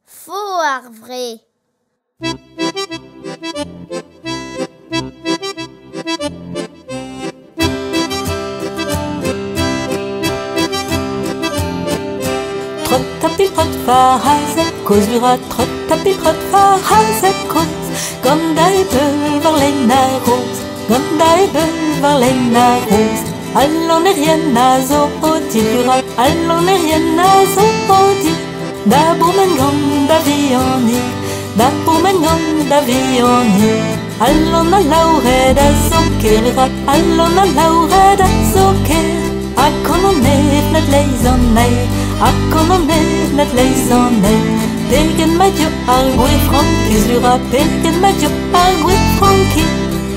Faux ar vrai. Trot-a-pil-trot, farazet, cause lura, trot-a-pil-trot, farazet, cause. Ganda e beul var lenna rose, ganda e beul var lenna rose. Allon rien a zo odi lura, allon rien a zo odi. Da bourmen gant da vioni, da bourmen gant da vioni. Allon a lauret a zo lura, allon a lauret a zo a kononet net leizan nei, a kononet net leizan nei. Pegen madio ar gwe frankis lura, pegen madio ar gwe franki.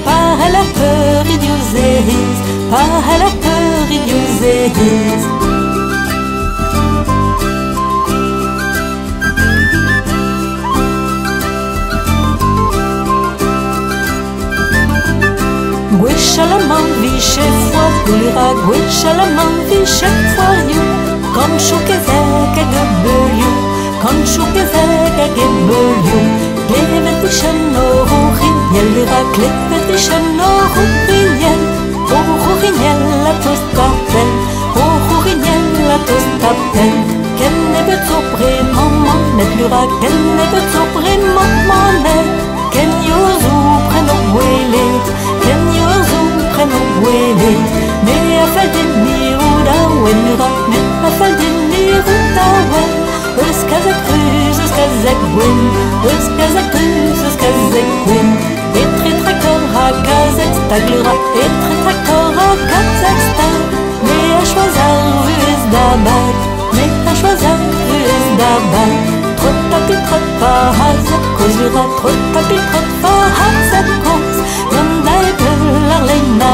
Par la peur idiouzeiz, par la peur idiouzeiz. Gwechalaman vi chef foar lura, gwechalaman vi chef foar you. Kan choukezek a gebelio, kan choukezek a gebelio. Klevet i chen o rochiniel lura, klevet i chen o rochiniel. O rochiniel a tost tapel, o rochiniel a tost tapel. Ken ne bet zo bremañ manet lura, ken ne bet zo bremañ manet. Ken yo zo pren o gwelet, ken yo zo pren o gwelet. Me a fal den ni o da wen lura, me a fal den ni o da wen. Eus kazek ruz, eus kazek gwen, eus kazek ruz, eus kazek gwen. Etre traktor a kazek stag lura, etre traktor a kazek stag. Me a choazar vuez da bag, me a choazar vuez da bag. Trot-a-pil-trot, farazet, koz lura, trot-a-pil-trot, farazet, koz. Ganda e beul ar lenna